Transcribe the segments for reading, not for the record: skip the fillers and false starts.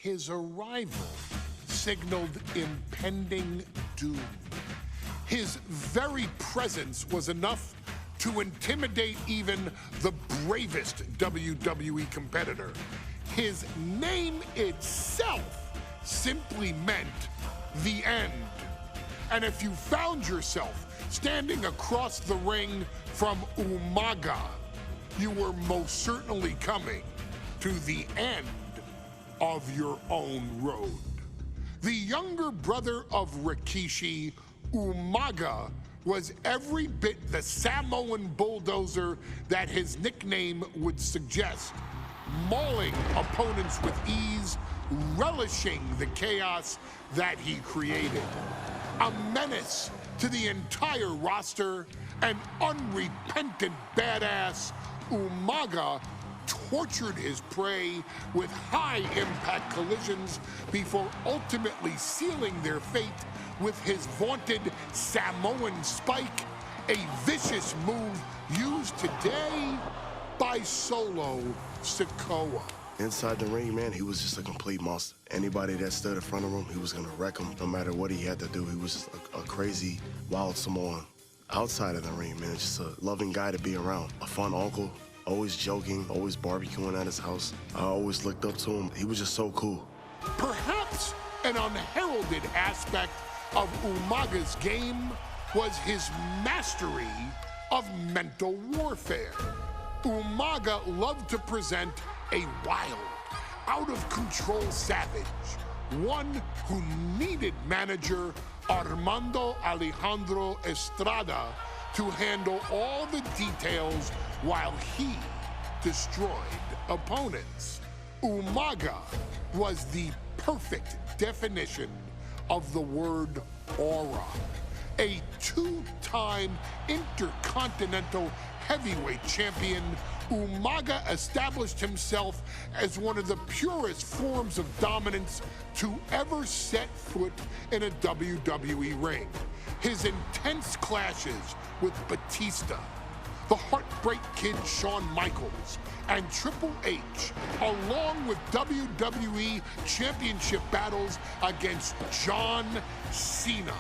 His arrival signaled impending doom. His very presence was enough to intimidate even the bravest WWE competitor. His name itself simply meant the end. And if you found yourself standing across the ring from Umaga, you were most certainly coming to the end of your own road. The younger brother of Rikishi, Umaga, was every bit the Samoan bulldozer that his nickname would suggest, mauling opponents with ease, relishing the chaos that he created. A menace to the entire roster, an unrepentant badass, Umaga tortured his prey with high-impact collisions before ultimately sealing their fate with his vaunted Samoan spike, a vicious move used today by Solo Sikoa. Inside the ring, man, he was just a complete monster. Anybody that stood in front of him, he was gonna wreck him no matter what he had to do. He was just a crazy, wild Samoan. Outside of the ring, man, just a loving guy to be around. A fun uncle, always joking, always barbecuing at his house. I always looked up to him. He was just so cool. Perhaps an unheralded aspect of Umaga's game was his mastery of mental warfare. Umaga loved to present a wild, out-of-control savage, one who needed manager Armando Alejandro Estrada to handle all the details while he destroyed opponents. Umaga was the perfect definition of the word aura. A two-time intercontinental heavyweight champion, Umaga established himself as one of the purest forms of dominance to ever set foot in a WWE ring. His intense clashes with Batista, the Heartbreak Kid Shawn Michaels, and Triple H, along with WWE Championship battles against John Cena,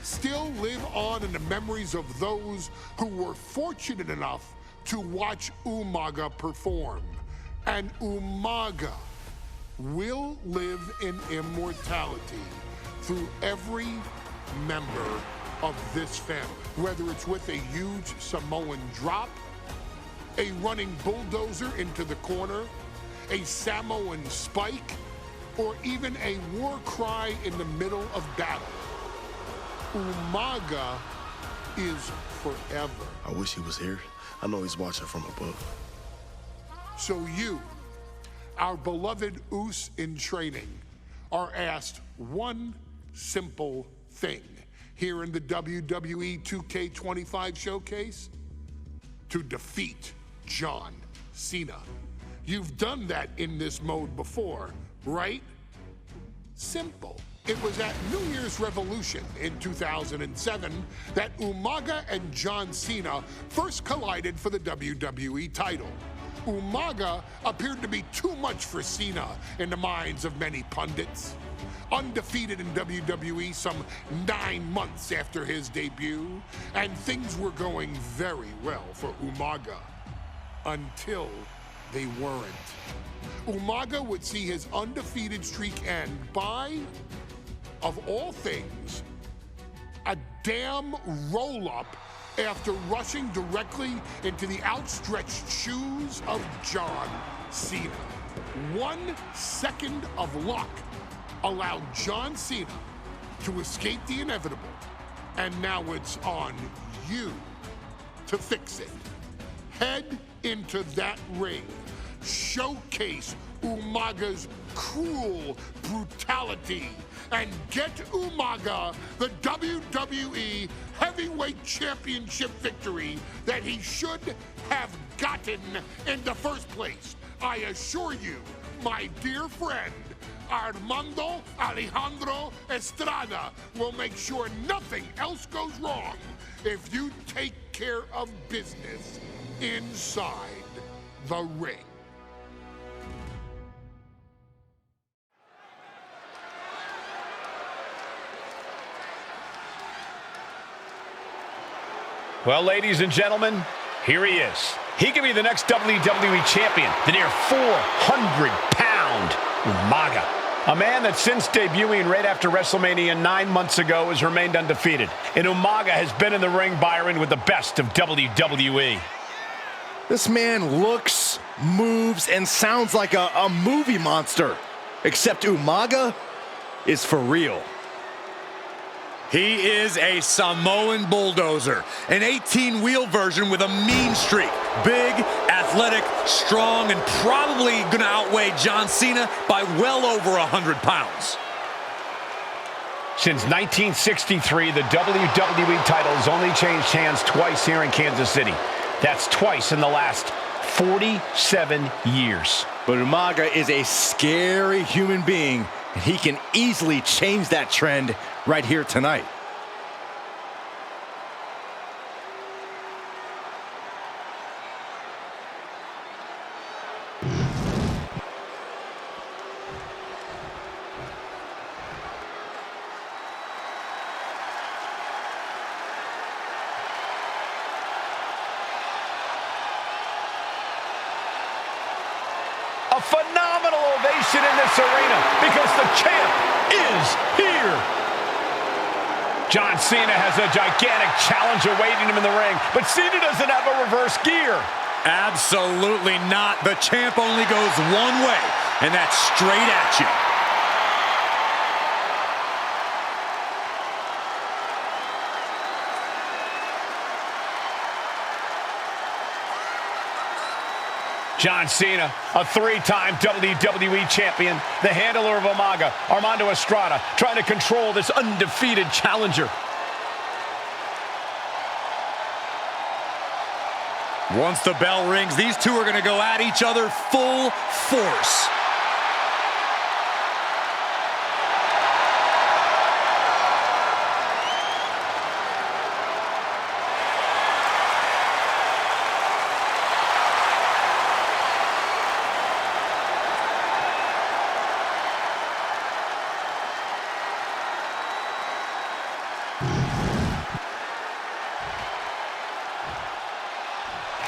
still live on in the memories of those who were fortunate enough to watch Umaga perform. And Umaga will live in immortality through every member of this family, whether it's with a huge Samoan drop, a running bulldozer into the corner, a Samoan spike, or even a war cry in the middle of battle. Umaga is forever. I wish he was here. I know he's watching from above. So you, our beloved Us in training, are asked one simple thing here in the WWE 2K25 showcase: to defeat John Cena. You've done that in this mode before, right? Simple. It was at New Year's Revolution in 2007 that Umaga and John Cena first collided for the WWE title. Umaga appeared to be too much for Cena in the minds of many pundits. Undefeated in WWE some 9 months after his debut, and things were going very well for Umaga. Until they weren't. Umaga would see his undefeated streak end by, of all things, a damn roll-up after rushing directly into the outstretched shoes of John Cena. 1 second of luck allowed John Cena to escape the inevitable, and now it's on you to fix it. Head into that ring. Showcase Umaga's cruel brutality and get Umaga the WWE Heavyweight Championship victory that he should have gotten in the first place. I assure you, my dear friend, Armando Alejandro Estrada will make sure nothing else goes wrong if you take care of business inside the ring. Well, ladies and gentlemen, here he is. He could be the next WWE champion, the near 400-pound Umaga. A man that since debuting right after WrestleMania 9 months ago has remained undefeated. And Umaga has been in the ring, Byron, with the best of WWE. This man looks, moves, and sounds like a movie monster. Except Umaga is for real. He is a Samoan bulldozer, an 18-wheel version with a mean streak. Big, athletic, strong, and probably going to outweigh John Cena by well over 100 pounds. Since 1963, the WWE title has only changed hands twice here in Kansas City. That's twice in the last 47 years. But Umaga is a scary human being, and he can easily change that trend right here tonight. A phenomenal ovation in this arena because the champ is here. John Cena has a gigantic challenge awaiting him in the ring, but Cena doesn't have a reverse gear. Absolutely not. The champ only goes one way, and that's straight at you. John Cena, a three-time WWE champion, the handler of Umaga, Armando Estrada, trying to control this undefeated challenger. Once the bell rings, these two are going to go at each other full force.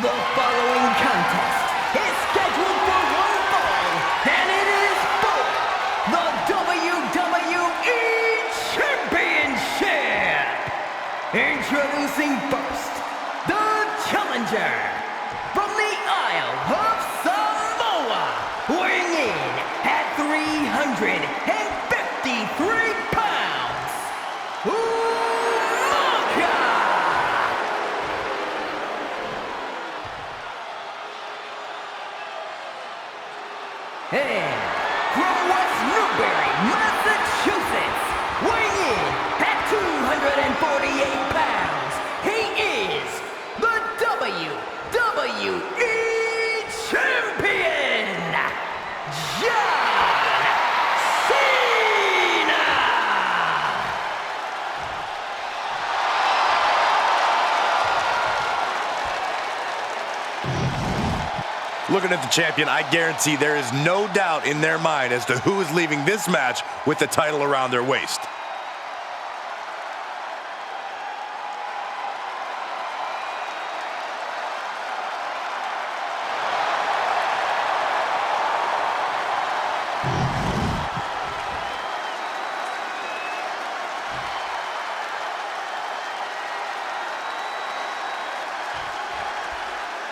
The following contest is scheduled for one fall, and it is for the WWE Championship. Introducing first, the challenger from the Isle of Samoa, weighing in at 353 pounds, Umaga. And from West Newbury, Massachusetts, weighing in at 248 pounds, he is the WWE Champion, John Cena! Looking at the champion, I guarantee there is no doubt in their mind as to who is leaving this match with the title around their waist.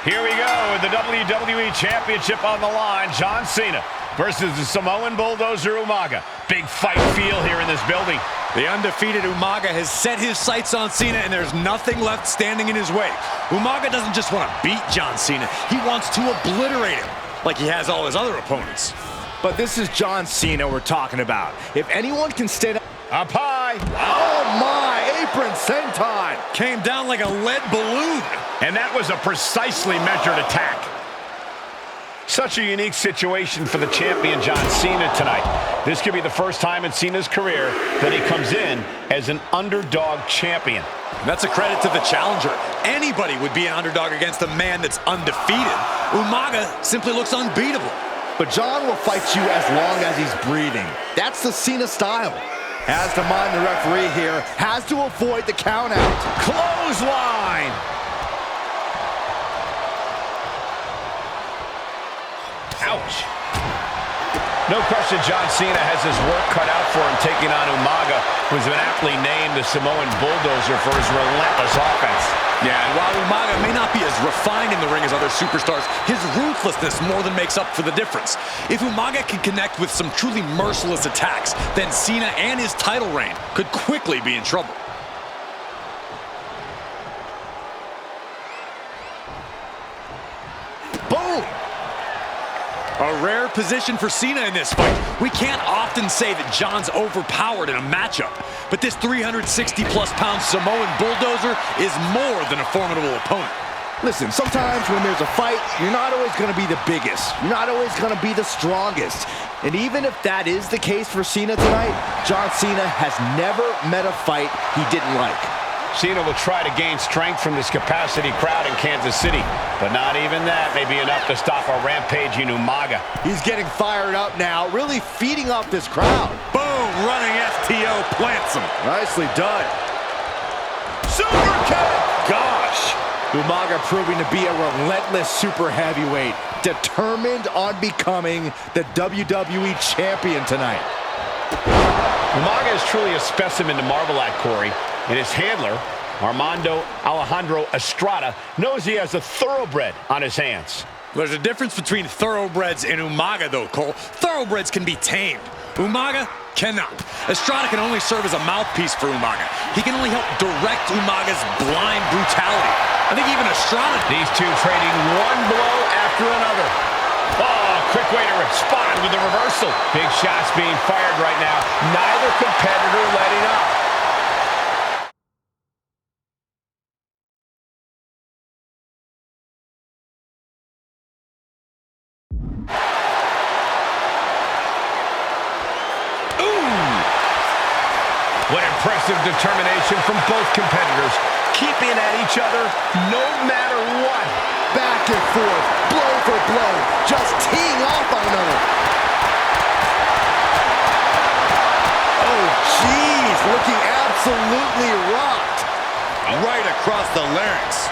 Here we go with the WWE Championship on the line. John Cena versus the Samoan bulldozer Umaga. Big fight feel here in this building. The undefeated Umaga has set his sights on Cena, and there's nothing left standing in his way. Umaga doesn't just want to beat John Cena, he wants to obliterate him, like he has all his other opponents. But this is John Cena we're talking about. If anyone can stand Up high. oh my, apron senton. Came down like a lead balloon. And that was a precisely measured attack. Such a unique situation for the champion John Cena tonight. This could be the first time in Cena's career that he comes in as an underdog champion. And that's a credit to the challenger. Anybody would be an underdog against a man that's undefeated. Umaga simply looks unbeatable. But John will fight you as long as he's breathing. That's the Cena style. Has to mind the referee here. Has to avoid the count out. Clothesline. Ouch. No question John Cena has his work cut out for him taking on Umaga, who's been aptly named the Samoan Bulldozer for his relentless offense. Yeah, and while Umaga may not be as refined in the ring as other superstars, his ruthlessness more than makes up for the difference. If Umaga can connect with some truly merciless attacks, then Cena and his title reign could quickly be in trouble. Boom! A rare position for Cena in this fight. We can't often say that John's overpowered in a matchup, but this 360-plus pound Samoan Bulldozer is more than a formidable opponent. Listen, sometimes when there's a fight, you're not always going to be the biggest. You're not always going to be the strongest. And even if that is the case for Cena tonight, John Cena has never met a fight he didn't like. Cena will try to gain strength from this capacity crowd in Kansas City, but not even that may be enough to stop a rampaging Umaga. He's getting fired up now, really feeding off this crowd. Boom! Running FTO plants him. Nicely done. Super kick! Gosh! Umaga proving to be a relentless super heavyweight, determined on becoming the WWE champion tonight. Umaga is truly a specimen to marvel at, Corey. And his handler, Armando Alejandro Estrada, knows he has a thoroughbred on his hands. There's a difference between thoroughbreds and Umaga, though, Cole. Thoroughbreds can be tamed. Umaga cannot. Estrada can only serve as a mouthpiece for Umaga. He can only help direct Umaga's blind brutality. I think even Estrada... These two trading one blow after another. Oh, quick way to respond with a reversal. Big shots being fired right now. Neither competitor letting up. What impressive determination from both competitors, keeping at each other no matter what. Back and forth, blow for blow, just teeing off on another. Oh, jeez, looking absolutely rocked. Right across the larynx.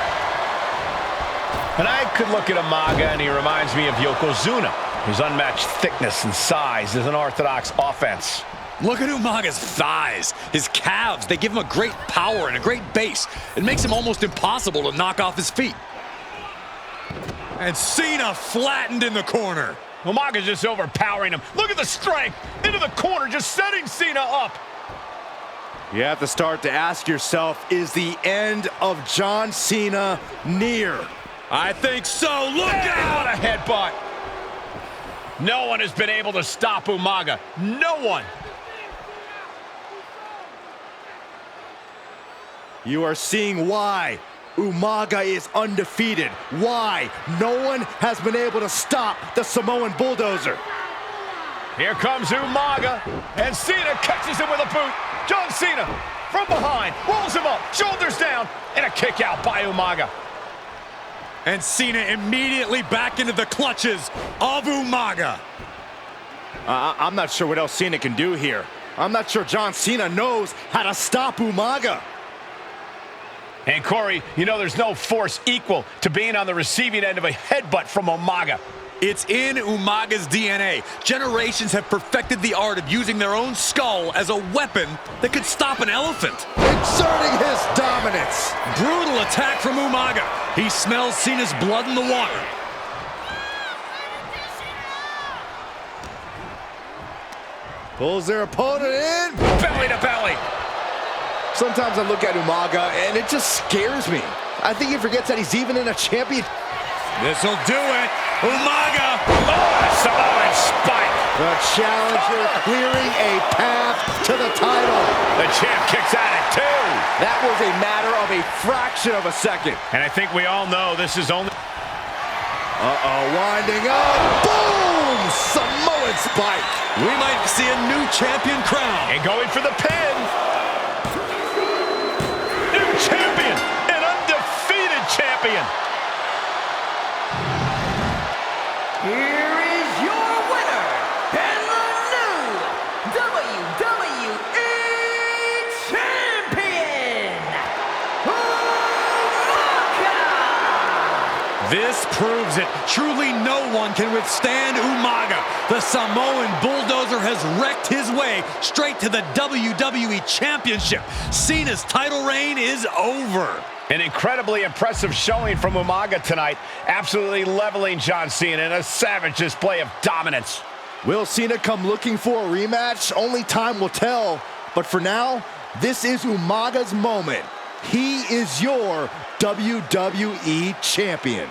And I could look at Umaga and he reminds me of Yokozuna. His unmatched thickness and size is an orthodox offense. Look at Umaga's thighs, his calves. They give him a great power and a great base. It makes him almost impossible to knock off his feet. And Cena flattened in the corner. Umaga's just overpowering him. Look at the strength into the corner, just setting Cena up. You have to start to ask yourself, is the end of John Cena near? I think so. Look out! What a headbutt. No one has been able to stop Umaga. No one. You are seeing why Umaga is undefeated. Why no one has been able to stop the Samoan Bulldozer. Here comes Umaga, and Cena catches him with a boot. John Cena from behind, rolls him up, shoulders down, and a kick out by Umaga. And Cena immediately back into the clutches of Umaga. I'm not sure what else Cena can do here. I'm not sure John Cena knows how to stop Umaga. And Corey, you know there's no force equal to being on the receiving end of a headbutt from Umaga. It's in Umaga's DNA. Generations have perfected the art of using their own skull as a weapon that could stop an elephant. Exerting his dominance. Brutal attack from Umaga. He smells Cena's blood in the water. Pulls their opponent in. Belly to belly. Sometimes I look at Umaga and it just scares me. I think he forgets that he's even in a champion. This'll do it. Umaga. Oh, Samoan spike. The challenger clearing a path to the title. The champ kicks at it too. That was a matter of a fraction of a second. And I think we all know this is only... Winding up. Boom! Samoan spike. We might see a new champion crown. And going for the pin. New champion. An undefeated champion. Here is your winner, and the new WWE This proves it. Truly no one can withstand Umaga. The Samoan Bulldozer has wrecked his way straight to the WWE Championship. Cena's title reign is over. An incredibly impressive showing from Umaga tonight, absolutely leveling John Cena in a savage display of dominance. Will Cena come looking for a rematch? Only time will tell. But for now, this is Umaga's moment. He is your WWE Champion.